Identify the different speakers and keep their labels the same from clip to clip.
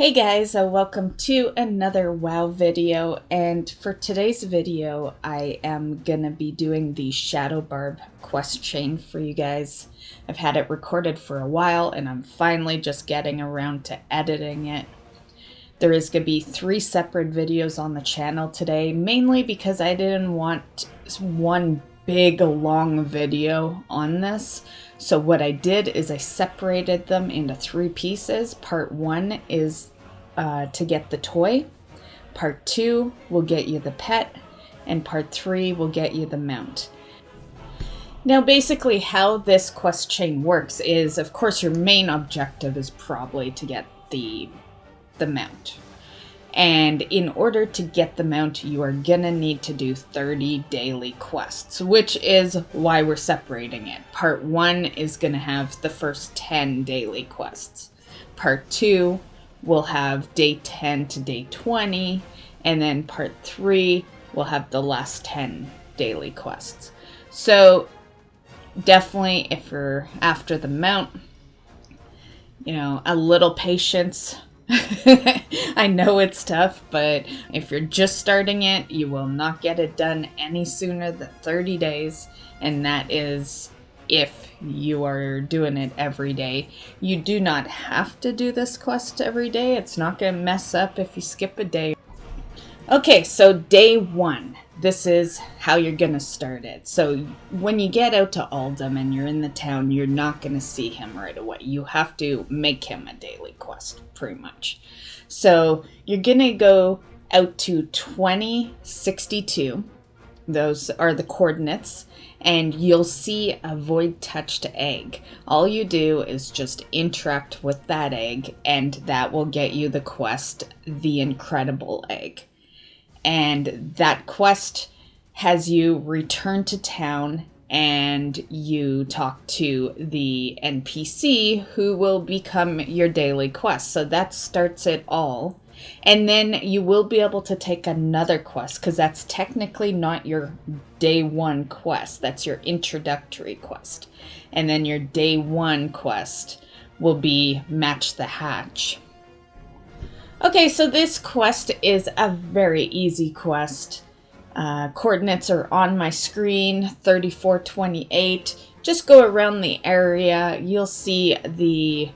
Speaker 1: Hey guys, welcome to another WoW video, and for today's video I am gonna be doing the Shadow Barb quest chain for you guys. I've had it recorded for a while and I'm finally just getting around to editing it. There is gonna be 3 separate videos on the channel today, mainly because I didn't want one big long video on this. So what I did is I separated them into 3 pieces. Part 1 is to get the toy. Part 2 will get you the pet. And part 3 will get you the mount. Now basically how this quest chain works is, of course, your main objective is probably to get the mount. And in order to get the mount, you are gonna need to do 30 daily quests, which is why we're separating it. Part 1 is gonna have the first 10 daily quests. Part 2 will have day 10 to day 20, and then part 3 will have the last 10 daily quests. So definitely, if you're after the mount, a little patience. I know it's tough, but if you're just starting it, you will not get it done any sooner than 30 days, and that is if you are doing it every day. You do not have to do this quest every day. It's not going to mess up if you skip a day. Okay, so day 1. This is how you're going to start it. So when you get out to Uldum and you're in the town, you're not going to see him right away. You have to make him a daily quest, pretty much. So you're going to go out to 2062. Those are the coordinates. And you'll see a void-touched egg. All you do is just interact with that egg, and that will get you the quest, The Incredible Egg. And that quest has you return to town and you talk to the NPC who will become your daily quest. So that starts it all. And then you will be able to take another quest, because that's technically not your day 1 quest. That's your introductory quest. And then your day 1 quest will be Match the Hatch. Okay, so this quest is a very easy quest. Coordinates are on my screen, 3428. Just go around the area. You'll see the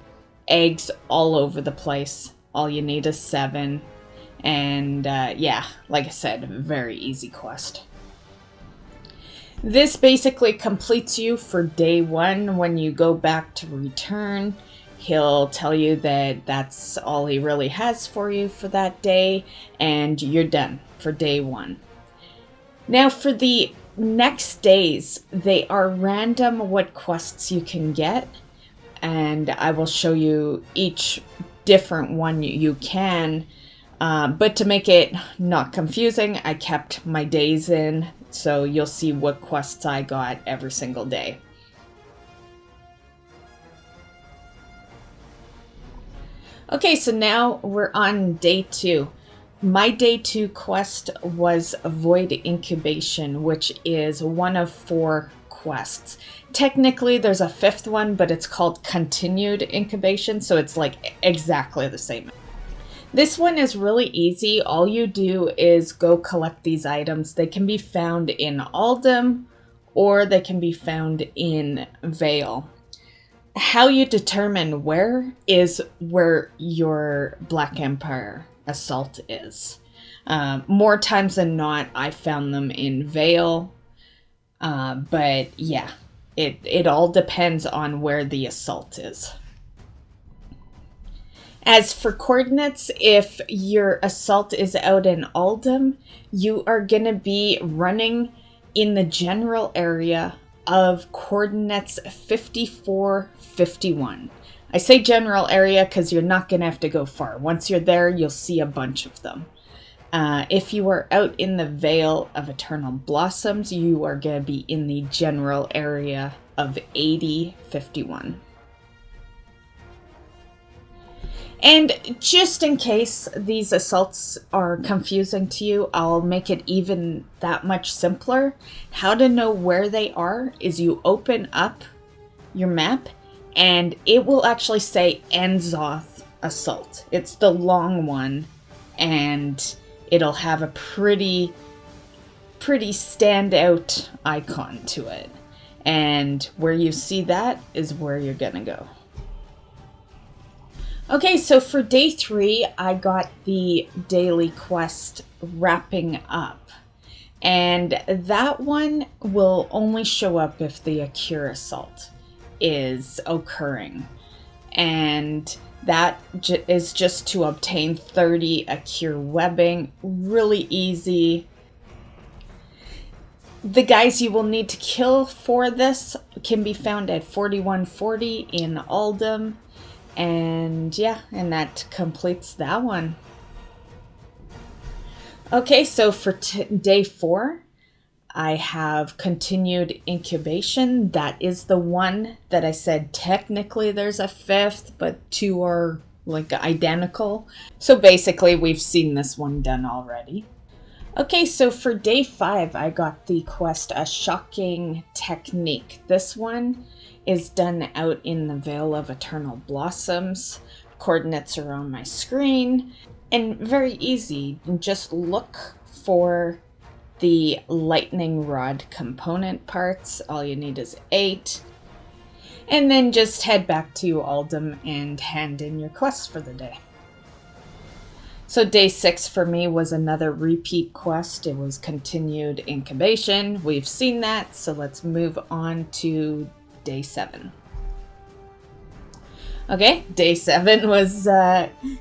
Speaker 1: eggs all over the place. All you need is 7. And yeah, like I said, very easy quest. This basically completes you for day 1. When you go back to return, he'll tell you that that's all he really has for you for that day, and you're done for day 1. Now for the next days, they are random what quests you can get, and I will show you each different one you can, but to make it not confusing, I kept my days in, so you'll see what quests I got every single day. Okay, so now we're on day 2. My day 2 quest was Void Incubation, which is one of 4 quests. Technically, there's a 5th one, but it's called Continued Incubation, so it's like exactly the same. This one is really easy. All you do is go collect these items. They can be found in Uldum, or they can be found in Vale. How you determine where is where your Black Empire assault is. More times than not, I found them in Vale, but yeah, it all depends on where the assault is. As for coordinates, if your assault is out in Uldum, you are going to be running in the general area of coordinates 5451. I say general area because you're not going to have to go far. Once you're there, you'll see a bunch of them. If you are out in the Vale of Eternal Blossoms, you are going to be in the general area of 8051. And just in case these assaults are confusing to you, I'll make it even that much simpler. How to know where they are is you open up your map and it will actually say Azeroth assault. It's the long one, and it'll have a pretty standout icon to it. And where you see that is where you're gonna go. Okay, so for day 3, I got the daily quest wrapping up. And that one will only show up if the Aqir assault is occurring. And that is just to obtain 30 Aqir webbing. Really easy. The guys you will need to kill for this can be found at 4140 in Uldum. And yeah, and that completes that one. Okay, so for day 4, I have continued incubation. That is the one that I said technically there's a 5th, but 2 are like identical. So basically we've seen this one done already. Okay, so for day 5, I got the quest A Shocking Technique. This one is done out in the Vale of Eternal Blossoms. Coordinates are on my screen. And very easy. Just look for the lightning rod component parts. All you need is 8. And then just head back to Uldum and hand in your quest for the day. So day 6 for me was another repeat quest. It was continued incubation. We've seen that, so let's move on to day 7. Okay, day 7 was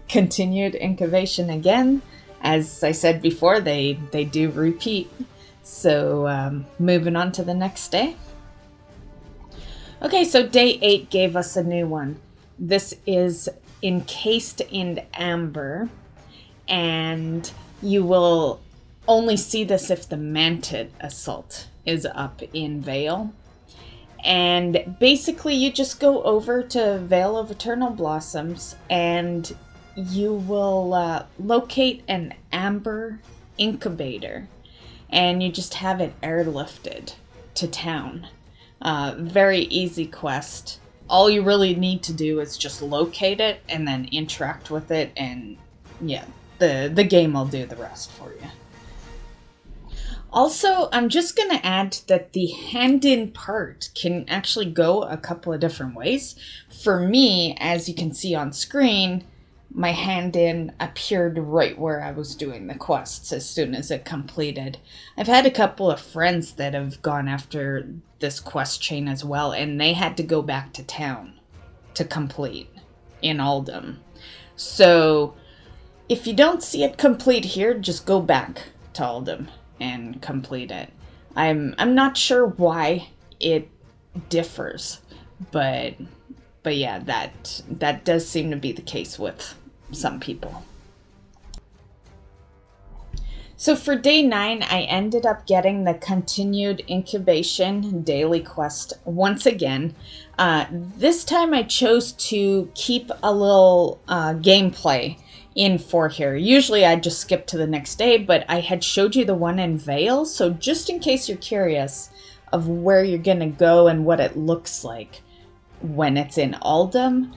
Speaker 1: continued incubation again. As I said before, they do repeat. So moving on to the next day. Okay, so day 8 gave us a new one. This is Encased in Amber. And you will only see this if the Manted Assault is up in Vale. And basically you just go over to Vale of Eternal Blossoms and you will locate an amber incubator. And you just have it airlifted to town. Very easy quest. All you really need to do is just locate it and then interact with it, and yeah, the game will do the rest for you. Also, I'm just going to add that the hand-in part can actually go a couple of different ways. For me, as you can see on screen, my hand-in appeared right where I was doing the quests as soon as it completed. I've had a couple of friends that have gone after this quest chain as well, and they had to go back to town to complete in Uldum. So if you don't see it complete here, just go back to Uldum and complete it. I'm not sure why it differs, but yeah, that does seem to be the case with some people. So for day 9, I ended up getting the continued incubation daily quest once again. This time I chose to keep a little gameplay in for here. Usually I just skip to the next day, but I had showed you the one in Vale, so just in case you're curious of where you're gonna go and what it looks like when it's in Uldum,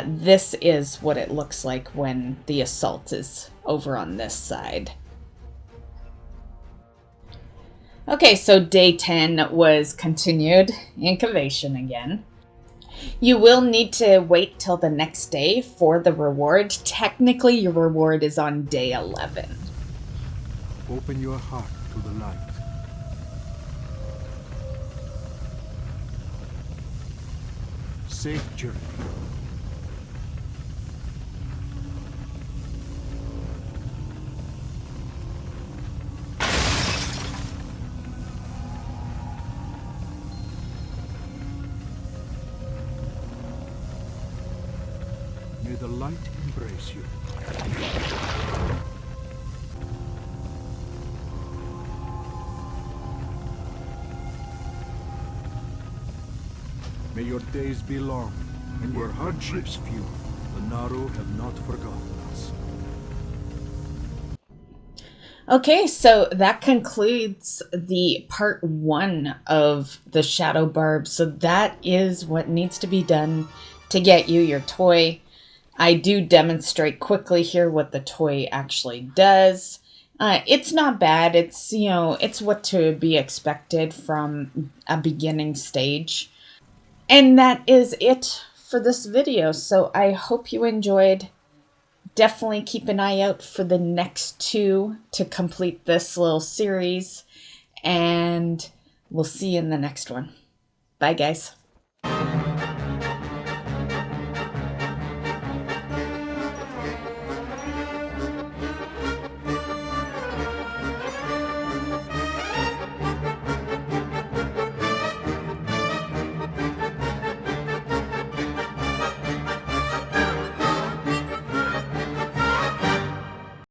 Speaker 1: this is what it looks like when the assault is over on this side. Okay, so day 10 was continued incubation again. You will need to wait till the next day for the reward. Technically, your reward is on day 11.
Speaker 2: Open your heart to the light. Safe journey. May the light embrace you. May your days be long and your hardships few. The Naru have not forgotten us.
Speaker 1: Okay, so that concludes the part 1 of the Shadow Barb. So that is what needs to be done to get you your toy. I do demonstrate quickly here what the toy actually does. It's not bad. It's, it's what to be expected from a beginning stage. And that is it for this video. So I hope you enjoyed. Definitely keep an eye out for the next 2 to complete this little series. And we'll see you in the next one. Bye, guys.